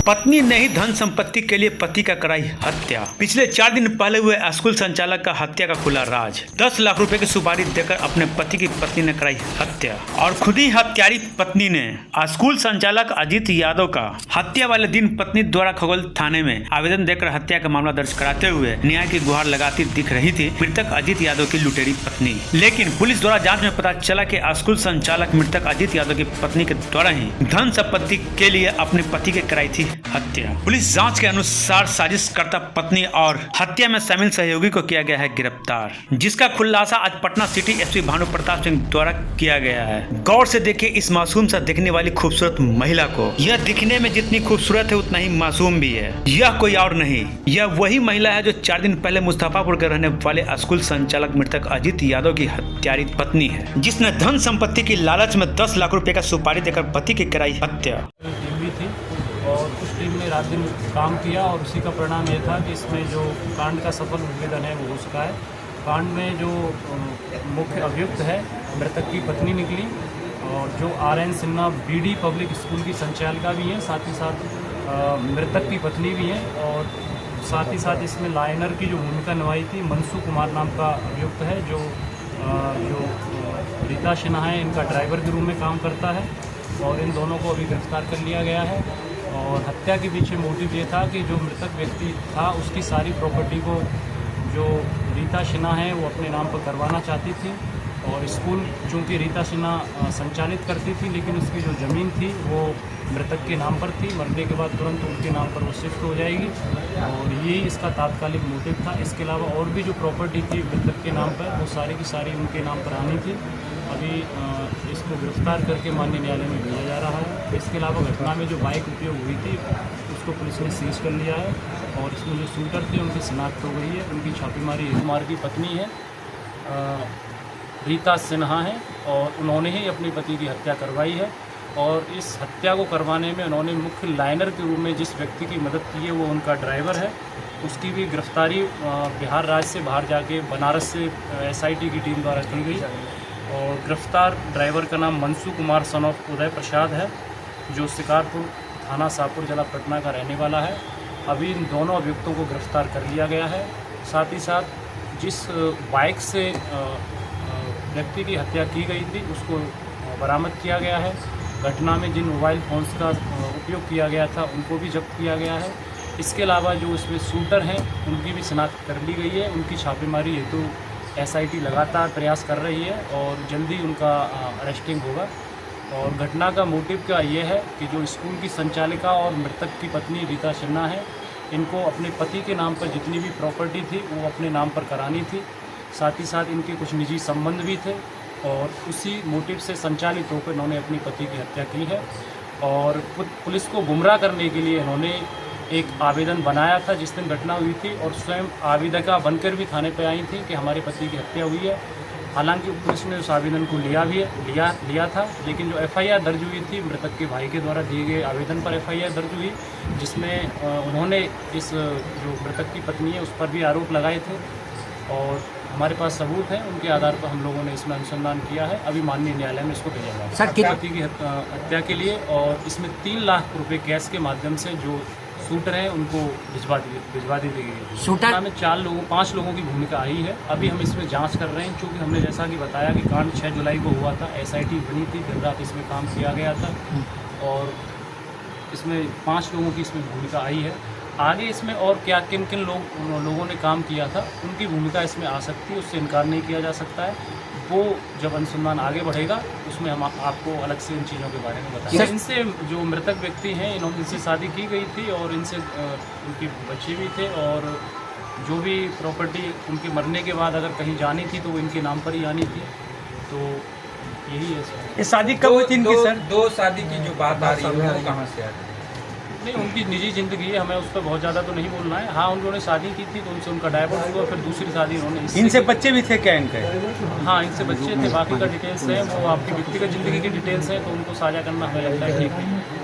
पत्नी ने ही धन संपत्ति के लिए पति का कराई हत्या। पिछले 4 दिन पहले हुए स्कूल संचालक का हत्या का खुला राज। 10 लाख रुपए की सुपारी देकर अपने पति की पत्नी ने कराई हत्या और खुद ही हत्यारी पत्नी ने स्कूल संचालक अजीत यादव का हत्या वाले दिन पत्नी द्वारा खगोल थाने में आवेदन देकर हत्या का मामला दर्ज कराते हुए न्याय की गुहार लगाती दिख रही थी मृतक अजीत यादव की लुटेरी पत्नी। लेकिन पुलिस द्वारा जाँच में पता चला कि स्कूल संचालक मृतक अजीत यादव की पत्नी के द्वारा ही धन संपत्ति के लिए अपने पति के कराई थी हत्या। पुलिस जांच के अनुसार साजिश करता पत्नी और हत्या में शामिल सहयोगी को किया गया है गिरफ्तार, जिसका खुलासा आज पटना सिटी एसपी भानु प्रताप सिंह द्वारा किया गया है। गौर से देखिए इस मासूम सा दिखने वाली खूबसूरत महिला को। यह दिखने में जितनी खूबसूरत है उतना ही मासूम भी है। यह कोई और नहीं, यह वही महिला है जो 4 दिन पहले मुस्तफापुर के रहने वाले स्कूल संचालक मृतक अजीत यादव की हत्यारी पत्नी है, जिसने धन संपत्ति की लालच में 10 लाख रुपए का सुपारी देकर पति की कराई हत्या। और उस टीम ने रात दिन काम किया और उसी का परिणाम ये था कि इसमें जो कांड का सफल उद्भेदन है वो हो चुका है। कांड में जो मुख्य अभियुक्त है मृतक की पत्नी निकली और जो RN Sinha BD public school की संचालिका भी हैं, साथ ही साथ मृतक की पत्नी भी हैं और साथ ही साथ इसमें लाइनर की जो भूमिका निभाई थी मनसू कुमार नाम का अभियुक्त है जो रीता सिन्हा है, इनका ड्राइवर के रूप में काम करता है और इन दोनों को अभी गिरफ्तार कर लिया गया है। और हत्या के पीछे मोटिव ये था कि जो मृतक व्यक्ति था उसकी सारी प्रॉपर्टी को जो रीता सिन्हा है वो अपने नाम पर करवाना चाहती थी और स्कूल चूँकि रीता सिन्हा संचालित करती थी लेकिन उसकी जो ज़मीन थी वो मृतक के नाम पर थी। मरने के बाद तुरंत उनके नाम पर वो शिफ्ट हो जाएगी और यही इसका तात्कालिक मोटिव था। इसके अलावा और भी जो प्रॉपर्टी थी मृतक के नाम पर वो सारी की सारी उनके नाम पर आनी थी। अभी इसको गिरफ्तार करके माननीय न्यायालय में भेजा जा रहा है। इसके अलावा घटना में जो बाइक उपयोग हुई थी उसको पुलिस ने सीज कर लिया है और इसमें जो शूटर थे उनकी शिनाख्त हो गई है। उनकी छापेमारी कुमार की पत्नी है रीता सिन्हा है और उन्होंने ही अपनी पति की हत्या करवाई है और इस हत्या को करवाने में उन्होंने मुख्य लाइनर के रूप में जिस व्यक्ति की मदद की है वो उनका ड्राइवर है। उसकी भी गिरफ्तारी बिहार राज्य से बाहर जाके बनारस से SIT की टीम द्वारा की गई और गिरफ्तार ड्राइवर का नाम मनसू कुमार सन ऑफ उदय प्रसाद है जो शिकारपुर थाना शाहपुर जिला पटना का रहने वाला है। अभी इन दोनों अभियुक्तों को गिरफ्तार कर लिया गया है। साथ ही साथ जिस बाइक से व्यक्ति की हत्या की गई थी उसको बरामद किया गया है। घटना में जिन मोबाइल फ़ोन्स का उपयोग किया गया था उनको भी जब्त किया गया है। इसके अलावा जो इसमें शूटर हैं उनकी भी शिनाख्त कर ली गई है। उनकी छापेमारी हेतु SIT लगातार प्रयास कर रही है और जल्दी उनका अरेस्टिंग होगा। और घटना का मोटिव क्या ये है कि जो स्कूल की संचालिका और मृतक की पत्नी रीता सिन्हा है इनको अपने पति के नाम पर जितनी भी प्रॉपर्टी थी वो अपने नाम पर करानी थी। साथ ही साथ इनके कुछ निजी संबंध भी थे और उसी मोटिव से संचालित होकर इन्होंने अपनी पति की हत्या की है। और पुलिस को गुमराह करने के लिए इन्होंने एक आवेदन बनाया था जिस दिन घटना हुई थी और स्वयं आवेदका बनकर भी थाने पर आई थी कि हमारे पति की हत्या हुई है। हालांकि पुलिस ने उस आवेदन को लिया था लेकिन जो FIR दर्ज हुई थी मृतक के भाई के द्वारा दिए गए आवेदन पर FIR दर्ज हुई जिसमें उन्होंने इस जो मृतक की पत्नी है उस पर भी आरोप लगाए थे और हमारे पास सबूत है। उनके आधार पर हम लोगों ने इसमें अनुसंधान किया है। अभी माननीय न्यायालय में इसको भेजा जाएगा पति की हत्या के लिए और इसमें 3 लाख रुपए कैश के माध्यम से जो शूटर हैं उनको भिजवा दी गई। शूटर में 5 लोगों की भूमिका आई है। अभी हम इसमें जांच कर रहे हैं क्योंकि हमने जैसा कि बताया कि कांड 6 जुलाई को हुआ था। SIT बनी थी, दिन रात इसमें काम किया गया था और इसमें 5 लोगों की इसमें भूमिका आई है। आगे इसमें और क्या किन किन लोगों ने काम किया था उनकी भूमिका इसमें आ सकती है, उससे इनकार नहीं किया जा सकता है। वो जब अनुसंधान आगे बढ़ेगा उसमें हम आपको अलग से इन चीज़ों के बारे में बताएंगे। इनसे जो मृतक व्यक्ति हैं इनसे शादी की गई थी और इनसे उनके बच्चे भी थे और जो भी प्रॉपर्टी उनके मरने के बाद अगर कहीं जानी थी तो वो इनके नाम पर ही आनी थी। तो यही है सर। ये शादी कब हुई थी इनकी सर? 2 शादी की जो बात आ रही है वो कहाँ से आ रही है? नहीं, उनकी निजी ज़िंदगी है, हमें उस पर बहुत ज़्यादा तो नहीं बोलना है। हाँ, उन्होंने शादी की थी तो उनसे उनका डाइवोर्स हुआ, फिर दूसरी शादी उन्होंने इनसे बच्चे भी थे क्या इनके? हाँ, इनसे बच्चे थे। बाकी का डिटेल्स है वो आपकी व्यक्तिगत ज़िंदगी की डिटेल्स है तो उनको साझा करना हमें लगता है ठीक नहीं।